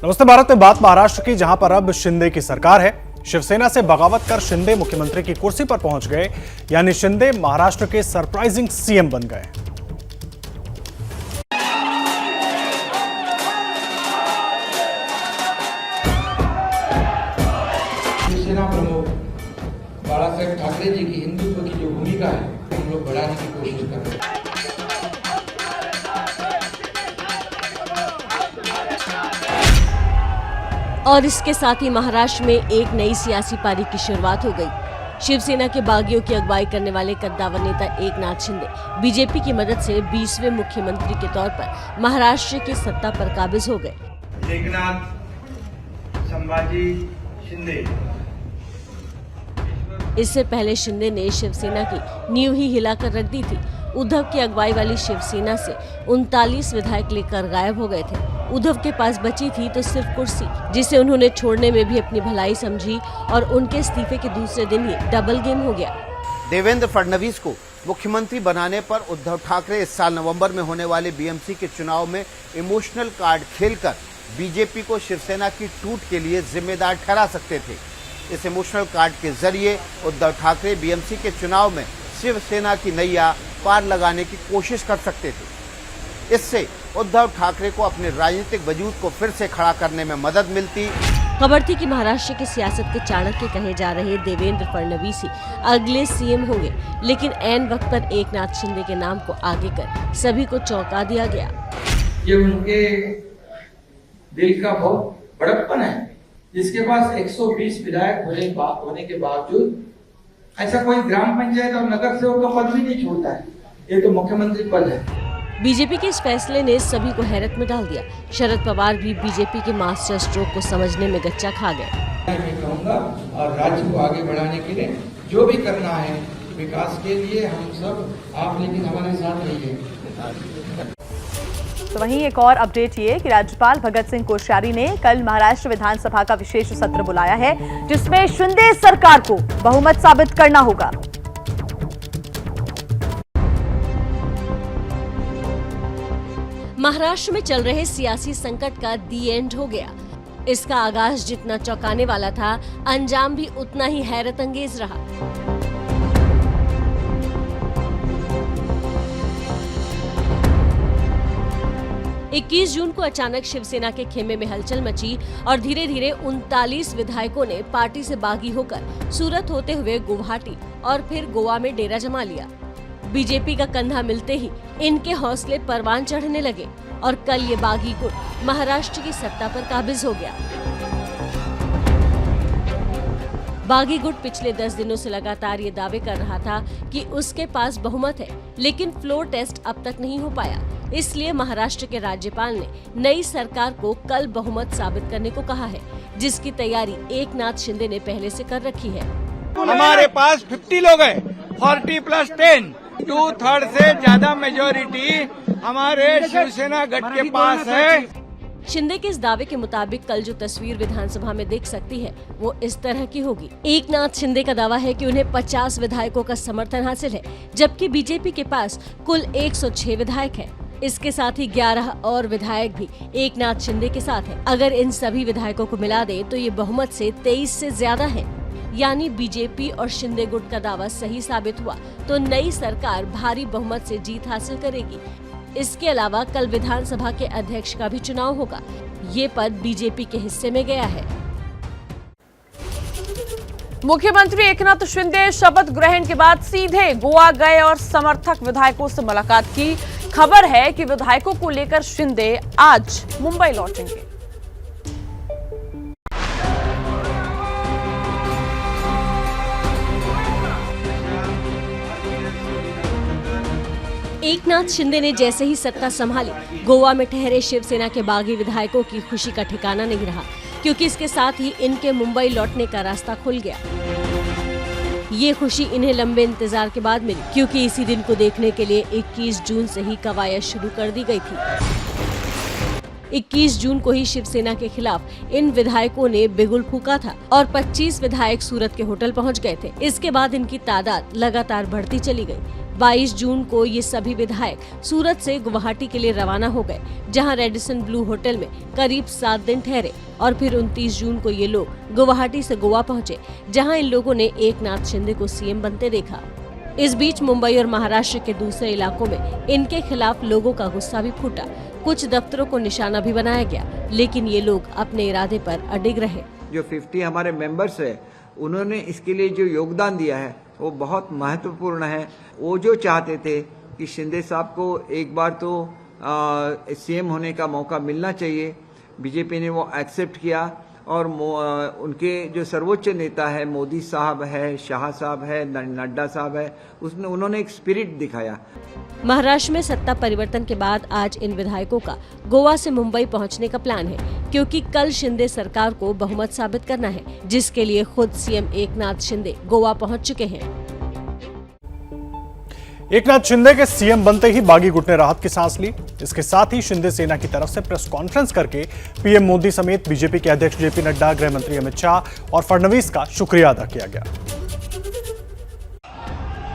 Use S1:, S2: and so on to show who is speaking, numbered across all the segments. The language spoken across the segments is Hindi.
S1: नमस्ते भारत में बात महाराष्ट्र की, जहां पर अब शिंदे की सरकार है। शिवसेना से बगावत कर शिंदे मुख्यमंत्री की कुर्सी पर पहुंच गए, यानी शिंदे महाराष्ट्र के सरप्राइजिंग सीएम बन गए।
S2: शिवसेना प्रमुख बाळासाहेब ठाकरे जी की हिंदुत्व की जो भूमिका है हम लोग बढ़ाने की कोशिश कर रहे हैं।
S3: और इसके साथ ही महाराष्ट्र में एक नई सियासी पारी की शुरुआत हो गई। शिवसेना के बागियों की अगुवाई करने वाले कद्दावर नेता एकनाथ शिंदे बीजेपी की मदद से 20वें मुख्यमंत्री के तौर पर महाराष्ट्र की सत्ता पर काबिज हो गए।
S4: एकनाथ संभाजी शिंदे।
S3: इससे पहले शिंदे ने शिवसेना की नींव ही हिलाकर रख दी थी। उद्धव की अगुवाई वाली शिवसेना से 39 विधायक लेकर गायब हो गए थे। उद्धव के पास बची थी तो सिर्फ कुर्सी, जिसे उन्होंने छोड़ने में भी अपनी भलाई समझी और उनके इस्तीफे के दूसरे दिन ही डबल गेम हो गया।
S5: देवेंद्र फडणवीस को मुख्यमंत्री बनाने पर उद्धव ठाकरे इस साल नवंबर में होने वाले बीएमसी के चुनाव में इमोशनल कार्ड खेलकर बीजेपी को शिवसेना की टूट के लिए जिम्मेदार ठहरा सकते थे। इस इमोशनल कार्ड के जरिए उद्धव ठाकरे बीएमसी के चुनाव में शिवसेना की नैया पार लगाने की कोशिश कर सकते थे। इससे उद्धव ठाकरे को अपने राजनीतिक वजूद को फिर से खड़ा करने में मदद मिलती।
S3: खबर थी कि महाराष्ट्र की सियासत के चाणक्य कहे जा रहे देवेंद्र फडणवीस ही अगले सीएम होंगे, लेकिन ऐन वक्त पर एकनाथ शिंदे के नाम को आगे कर सभी को चौंका दिया गया।
S2: ये उनके दिल का बहुत बड़प्पन है, जिसके पास 120 विधायक होने के बावजूद ऐसा कोई ग्राम पंचायत और नगर सेवक का पद भी नहीं छोड़ता है। ये तो मुख्यमंत्री पद है।
S3: बीजेपी के इस फैसले ने सभी को हैरत में डाल दिया। शरद पवार भी बीजेपी के मास्टर स्ट्रोक को समझने में गच्चा खा गए।
S2: मैं कहूँगा और राज्य को आगे बढ़ाने के लिए जो भी करना है विकास के लिए हम सब आप लेकिन हमारे साथ रहिए।
S6: तो वहीं एक और अपडेट ये कि राज्यपाल भगत सिंह कोश्यारी ने कल महाराष्ट्र विधानसभा का विशेष सत्र बुलाया है, जिसमें शिंदे सरकार को बहुमत साबित करना होगा।
S3: महाराष्ट्र में चल रहे सियासी संकट का दी एंड हो गया। इसका आगाज जितना चौंकाने वाला था, अंजाम भी उतना ही हैरत अंगेज रहा। इक्कीस जून को अचानक शिवसेना के खेमे में हलचल मची और धीरे धीरे 39 विधायकों ने पार्टी से बागी होकर सूरत होते हुए गुवाहाटी और फिर गोवा में डेरा जमा लिया। बीजेपी का कंधा मिलते ही इनके हौसले परवान चढ़ने लगे और कल ये बागी गुट महाराष्ट्र की सत्ता पर काबिज हो गया। बागी गुट पिछले 10 दिनों से लगातार ये दावे कर रहा था कि उसके पास बहुमत है, लेकिन फ्लोर टेस्ट अब तक नहीं हो पाया। इसलिए महाराष्ट्र के राज्यपाल ने नई सरकार को कल बहुमत साबित करने को कहा है, जिसकी तैयारी एकनाथ शिंदे ने पहले से कर रखी है।
S4: हमारे पास 50 लोग हैं, 40 + 10, 2/3 से ज्यादा मेजोरिटी हमारे शिवसेना गठ के पास है।
S3: शिंदे के इस दावे के मुताबिक कल जो तस्वीर विधानसभा में दिख सकती है वो इस तरह की होगी। एकनाथ शिंदे का दावा है कि उन्हें 50 विधायकों का समर्थन हासिल है, जबकि बीजेपी के पास कुल 106 विधायक हैं। इसके साथ ही 11 और विधायक भी एकनाथ शिंदे के साथ हैं। अगर इन सभी विधायकों को मिला दे तो ये बहुमत से 23 से ज्यादा है। यानी बीजेपी और शिंदे गुट का दावा सही साबित हुआ तो नई सरकार भारी बहुमत से जीत हासिल करेगी। इसके अलावा कल विधानसभा के अध्यक्ष का भी चुनाव होगा। ये पद बीजेपी के हिस्से में गया है।
S6: मुख्यमंत्री एकनाथ शिंदे शपथ ग्रहण के बाद सीधे गोवा गए और समर्थक विधायकों से मुलाकात की। खबर है कि विधायकों को लेकर शिंदे आज मुंबई लौटेंगे।
S3: एकनाथ शिंदे ने जैसे ही सत्ता संभाली, गोवा में ठहरे शिवसेना के बागी विधायकों की खुशी का ठिकाना नहीं रहा, क्योंकि इसके साथ ही इनके मुंबई लौटने का रास्ता खुल गया। ये खुशी इन्हें लंबे इंतजार के बाद मिली, क्योंकि इसी दिन को देखने के लिए 21 जून से ही कवायद शुरू कर दी गई थी। 21 जून को ही शिवसेना के खिलाफ इन विधायकों ने बिगुल फूंका था और 25 विधायक सूरत के होटल पहुंच गए थे। इसके बाद इनकी तादाद लगातार बढ़ती चली गई। 22 जून को ये सभी विधायक सूरत से गुवाहाटी के लिए रवाना हो गए, जहां रेडिसन ब्लू होटल में करीब 7 दिन ठहरे और फिर 29 जून को ये लोग गुवाहाटी से गोवा पहुंचे, जहां इन लोगों ने एकनाथ शिंदे को सीएम बनते देखा। इस बीच मुंबई और महाराष्ट्र के दूसरे इलाकों में इनके खिलाफ लोगों का गुस्सा भी फूटा। कुछ दफ्तरों को निशाना भी बनाया गया, लेकिन ये लोग अपने इरादे पर अडिग रहे।
S4: जो 50 हमारे मेंबर्स है, उन्होंने इसके लिए जो योगदान दिया है वो बहुत महत्वपूर्ण है। वो जो चाहते थे कि शिंदे साहब को एक बार तो सीएम होने का मौका मिलना चाहिए, बीजेपी ने वो एक्सेप्ट किया और उनके जो सर्वोच्च नेता है, मोदी साहब है, शाह साहब है, नड्डा साहब है, उन्होंने एक स्पिरिट दिखाया।
S3: महाराष्ट्र में सत्ता परिवर्तन के बाद आज इन विधायकों का गोवा से मुंबई पहुंचने का प्लान है, क्योंकि कल शिंदे सरकार को बहुमत साबित करना है, जिसके लिए खुद सीएम एकनाथ शिंदे गोवा पहुंच चुके हैं।
S1: एकनाथ शिंदे के सीएम बनते ही बागी गुट ने राहत की सांस ली। इसके साथ ही शिंदे सेना की तरफ से प्रेस कॉन्फ्रेंस करके पीएम मोदी समेत बीजेपी के अध्यक्ष जेपी नड्डा, गृह मंत्री अमित शाह और फडणवीस का शुक्रिया अदा किया गया।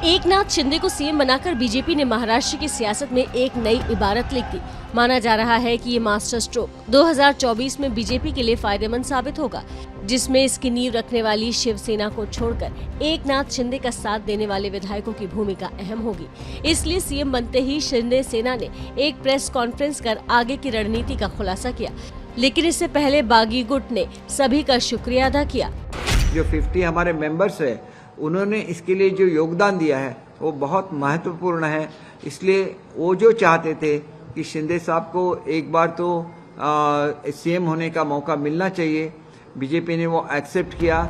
S3: एकनाथ शिंदे को सीएम बनाकर बीजेपी ने महाराष्ट्र की सियासत में एक नई इबारत लिख दी। माना जा रहा है कि ये मास्टर स्ट्रोक 2024 में बीजेपी के लिए फायदेमंद साबित होगा, जिसमें इसकी नींव रखने वाली शिवसेना को छोड़कर एकनाथ शिंदे का साथ देने वाले विधायकों की भूमिका अहम होगी। इसलिए सीएम बनते ही शिंदे सेना ने एक प्रेस कॉन्फ्रेंस कर आगे की रणनीति का खुलासा किया, लेकिन इससे पहले बागी गुट ने सभी का शुक्रिया अदा किया।
S4: जो 50 हमारे मेंबर्स है, उन्होंने इसके लिए जो योगदान दिया है वो बहुत महत्वपूर्ण है। इसलिए वो जो चाहते थे कि शिंदे साहब को एक बार तो सीएम होने का मौका मिलना चाहिए, बीजेपी ने वो एक्सेप्ट किया।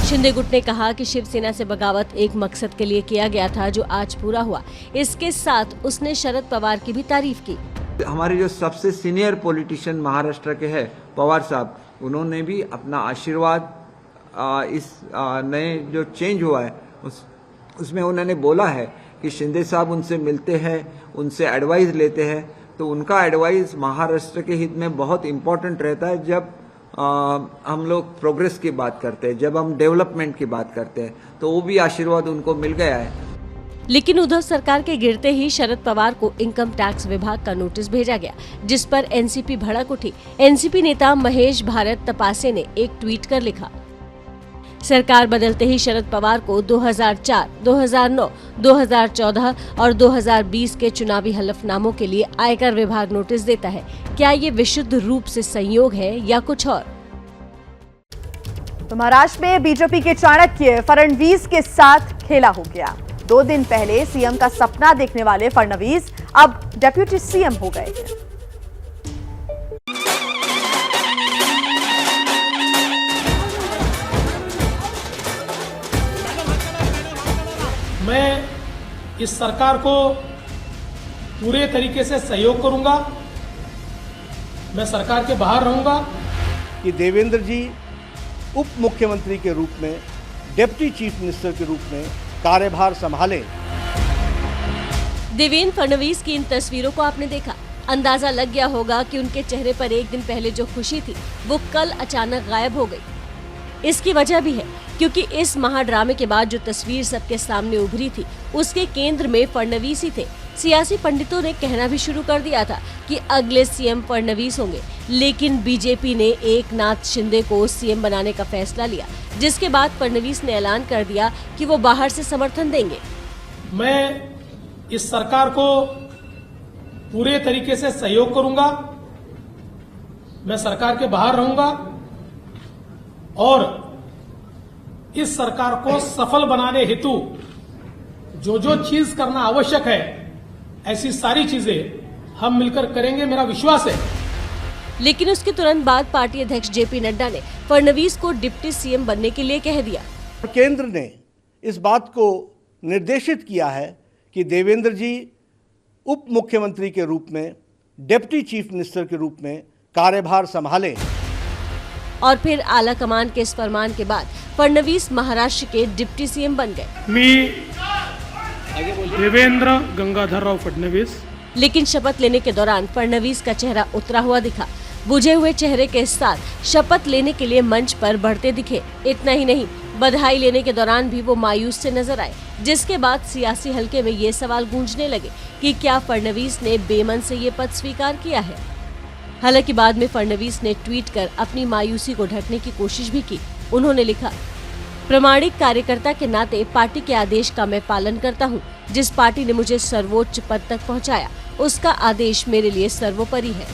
S3: शिंदे गुट ने कहा कि शिवसेना से बगावत एक मकसद के लिए किया गया था, जो आज पूरा हुआ। इसके साथ उसने शरद पवार की भी तारीफ की।
S4: हमारे जो सबसे सीनियर पॉलिटिशियन महाराष्ट्र के हैं, पवार साहब, उन्होंने भी अपना आशीर्वाद इस नए जो चेंज हुआ है उसमें उन्होंने बोला है कि शिंदे साहब उनसे मिलते हैं, उनसे एडवाइस लेते हैं, तो उनका एडवाइस महाराष्ट्र के हित में बहुत इम्पोर्टेंट रहता है। जब हम लोग प्रोग्रेस की बात करते हैं, जब हम डेवलपमेंट की बात करते हैं, तो वो भी आशीर्वाद उनको मिल गया है।
S3: लेकिन उद्धव सरकार के गिरते ही शरद पवार को इनकम टैक्स विभाग का नोटिस भेजा गया, जिस पर एनसीपी भड़क उठी। एनसीपी नेता महेश भारत तपासे ने एक ट्वीट कर लिखा, सरकार बदलते ही शरद पवार को 2004, 2009, 2014 और 2020 के चुनावी हलफनामों के लिए आयकर विभाग नोटिस देता है। क्या ये विशुद्ध रूप से संयोग है या कुछ और?
S7: तो महाराष्ट्र में बीजेपी के चाणक्य फडणवीस के साथ खेला हो गया। 2 दिन पहले सीएम का सपना देखने वाले फडणवीस अब डेप्यूटी सीएम हो गए हैं।
S8: मैं इस सरकार को पूरे तरीके से सहयोग करूंगा। मैं सरकार के बाहर रहूंगा।
S9: कि देवेंद्र जी उप मुख्यमंत्री के रूप में, डिप्टी चीफ मिनिस्टर के रूप में कार्यभार संभालें।
S3: देवेंद्र फडणवीस की इन तस्वीरों को आपने देखा, अंदाजा लग गया होगा कि उनके चेहरे पर एक दिन पहले जो खुशी थी वो कल अचानक गायब हो गई। इसकी वजह भी है क्योंकि इस महाड्रामे के बाद जो तस्वीर सबके सामने उभरी थी उसके केंद्र में फडणवीस ही थे। सियासी पंडितों ने कहना भी शुरू कर दिया था कि अगले सीएम फडणवीस होंगे, लेकिन बीजेपी ने एकनाथ शिंदे को सीएम बनाने का फैसला लिया, जिसके बाद फडणवीस ने ऐलान कर दिया कि वो बाहर से समर्थन देंगे।
S8: मैं इस सरकार को पूरे तरीके से सहयोग करूंगा। मैं सरकार के बाहर रहूंगा और इस सरकार को सफल बनाने हेतु जो जो चीज करना आवश्यक है, ऐसी सारी चीजें हम मिलकर करेंगे, मेरा विश्वास है।
S3: लेकिन उसके तुरंत बाद पार्टी अध्यक्ष जेपी नड्डा ने फडणवीस को डिप्टी सीएम बनने के लिए कह दिया।
S9: केंद्र ने इस बात को निर्देशित किया है कि देवेंद्र जी उप मुख्यमंत्री के रूप में, डिप्टी चीफ मिनिस्टर के रूप में कार्यभार संभालें।
S3: और फिर आला कमान के इस फरमान के बाद फडणवीस महाराष्ट्र के डिप्टी सीएम बन गए।
S8: मी देवेंद्र गंगाधरराव फडणवीस।
S3: लेकिन शपथ लेने के दौरान फडणवीस का चेहरा उतरा हुआ दिखा। बुझे हुए चेहरे के साथ शपथ लेने के लिए मंच पर बढ़ते दिखे। इतना ही नहीं, बधाई लेने के दौरान भी वो मायूस से नजर आए, जिसके बाद सियासी हलके में ये सवाल गूंजने लगे कि क्या फडणवीस ने बेमन से ये पद स्वीकार किया है। हालांकि बाद में फडणवीस ने ट्वीट कर अपनी मायूसी को ढकने की कोशिश भी की। उन्होंने लिखा, प्रामाणिक कार्यकर्ता के नाते पार्टी के आदेश का मैं पालन करता हूं। जिस पार्टी ने मुझे सर्वोच्च पद तक पहुंचाया, उसका आदेश मेरे लिए सर्वोपरि है।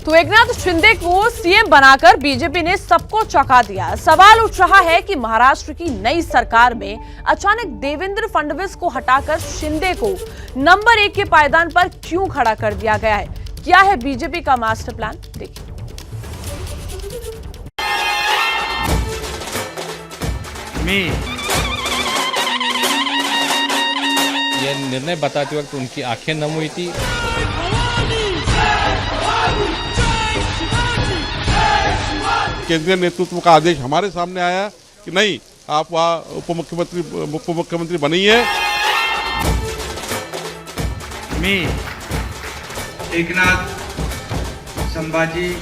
S6: तो एकनाथ शिंदे को सीएम बनाकर बीजेपी ने सबको चौंका दिया। सवाल उठ रहा है कि महाराष्ट्र की नई सरकार में अचानक देवेंद्र फडणवीस को हटाकर शिंदे को नंबर 1 के पायदान पर क्यों खड़ा कर दिया गया है? क्या है बीजेपी का मास्टर प्लान? देखिए।
S10: यह निर्णय बताते वक्त उनकी आंखें नम हुई थी।
S11: केंद्रीय नेतृत्व का आदेश हमारे सामने आया कि नहीं, आप वहाँ उप मुख्यमंत्री बनिए।
S2: मी एकनाथ संभाजी।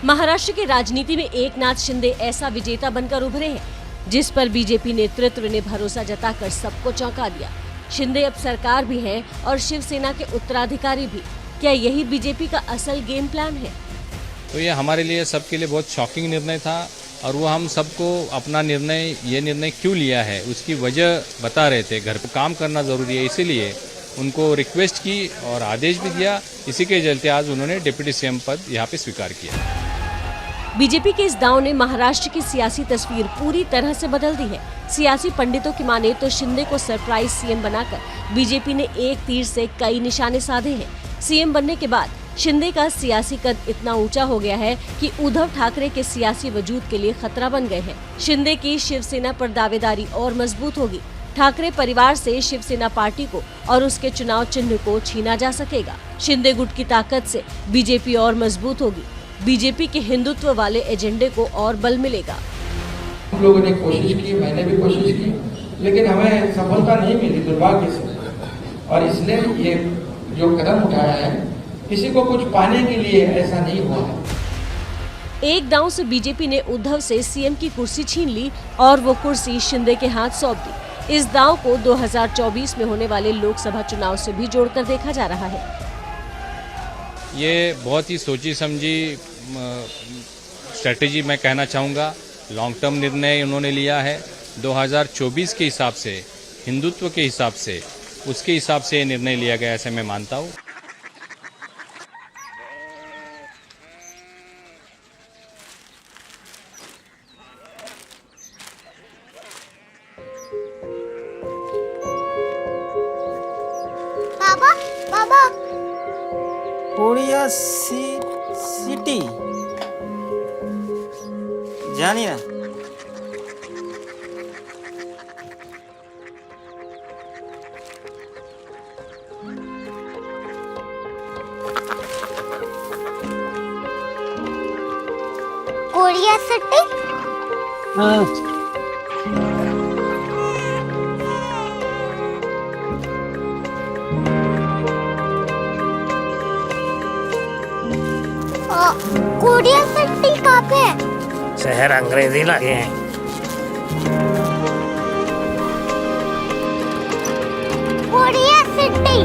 S3: महाराष्ट्र की राजनीति में एकनाथ शिंदे ऐसा विजेता बनकर उभरे हैं जिस पर बीजेपी नेतृत्व ने भरोसा जताकर सबको चौंका दिया। शिंदे अब सरकार भी हैं और शिवसेना के उत्तराधिकारी भी। क्या यही बीजेपी का असल गेम प्लान है?
S10: तो ये हमारे लिए, सबके लिए बहुत शॉकिंग निर्णय था और वो हम सबको अपना ये निर्णय क्यों लिया है उसकी वजह बता रहे थे। घर पर काम करना जरूरी है, इसीलिए उनको रिक्वेस्ट की और आदेश भी दिया। इसी के चलते आज उन्होंने डिप्टी सीएम पद यहाँ पे स्वीकार किया।
S3: बीजेपी के इस दांव ने महाराष्ट्र की सियासी तस्वीर पूरी तरह से बदल दी है। सियासी पंडितों की माने तो शिंदे को सरप्राइज सीएम बनाकर बीजेपी ने एक तीर से कई निशाने साधे हैं। सीएम बनने के बाद शिंदे का सियासी कद इतना ऊंचा हो गया है कि उद्धव ठाकरे के सियासी वजूद के लिए खतरा बन गए हैं। शिंदे की शिवसेना पर दावेदारी और मजबूत होगी। ठाकरे परिवार से शिवसेना पार्टी को और उसके चुनाव चिन्ह को छीना जा सकेगा। शिंदे गुट की ताकत से बीजेपी और मजबूत होगी। बीजेपी के हिंदुत्व वाले एजेंडे को और बल मिलेगा।
S2: हम लोगों ने कोशिश की, मैंने भी कोशिश की, लेकिन हमें सफलता नहीं मिली दुर्भाग्य से। और इसलिए ये जो कदम उठाया है, किसी को कुछ पाने के लिए ऐसा नहीं हुआ है।
S3: एक दांव से बीजेपी ने उद्धव से सीएम की कुर्सी छीन ली और वो कुर्सी शिंदे के हाथ सौंप दी। इस दांव को 2024 में होने वाले लोकसभा चुनाव से भी जोड़कर देखा जा रहा है।
S10: ये बहुत ही सोची समझी स्ट्रेटेजी मैं कहना चाहूँगा। लॉन्ग टर्म निर्णय उन्होंने लिया है। 2024 के हिसाब से, हिंदुत्व के हिसाब से, उसके हिसाब से ये निर्णय लिया गया, ऐसे मैं मानता हूँ।
S12: बाबा बाबा
S13: कोरिया सिटी जानी ना।
S12: Korea city?
S13: हाँ।
S12: कोरिया सिटी कहाँ पे है?
S13: शहर अंग्रेजी लगे हैं।
S12: Korea city.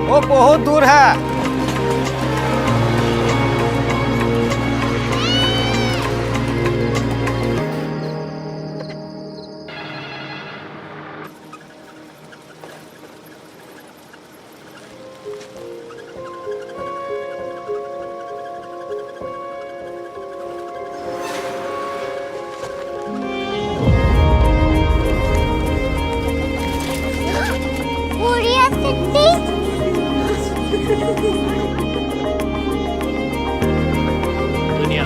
S13: वो बहुत दूर है।
S12: Korea city.
S13: दुनिया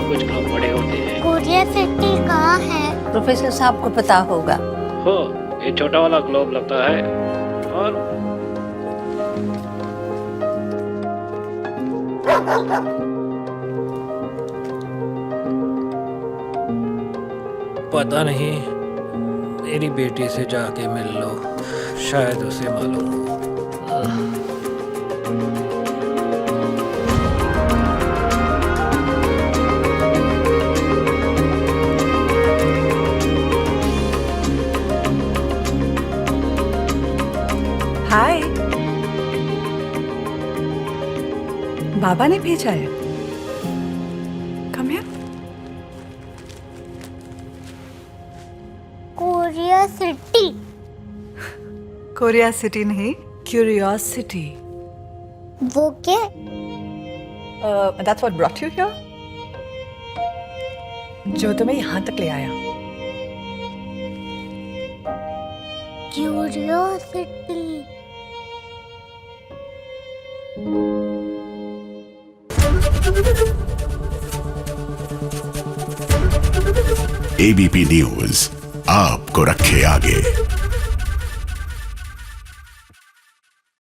S13: कुछ लोग बड़े होते हैं।
S12: कोरिया सिटी कहाँ है?
S14: प्रोफेसर साहब को पता होगा।
S13: हो, ये छोटा वाला ग्लोब लगता है और पता नहीं मेरी बेटी से जाके मिल लो, शायद उसे मालूम हो।
S14: हाय, बाबा ने भेजा है। Come here.
S12: Korea city.
S14: Korea city नहीं, क्यूरियोसिटी।
S12: वो क्या?
S14: That's what brought you here? जो तुम्हें यहाँ तक ले आया।
S12: क्यूरियोसिटी।
S15: एबीपी न्यूज आपको रखे आगे।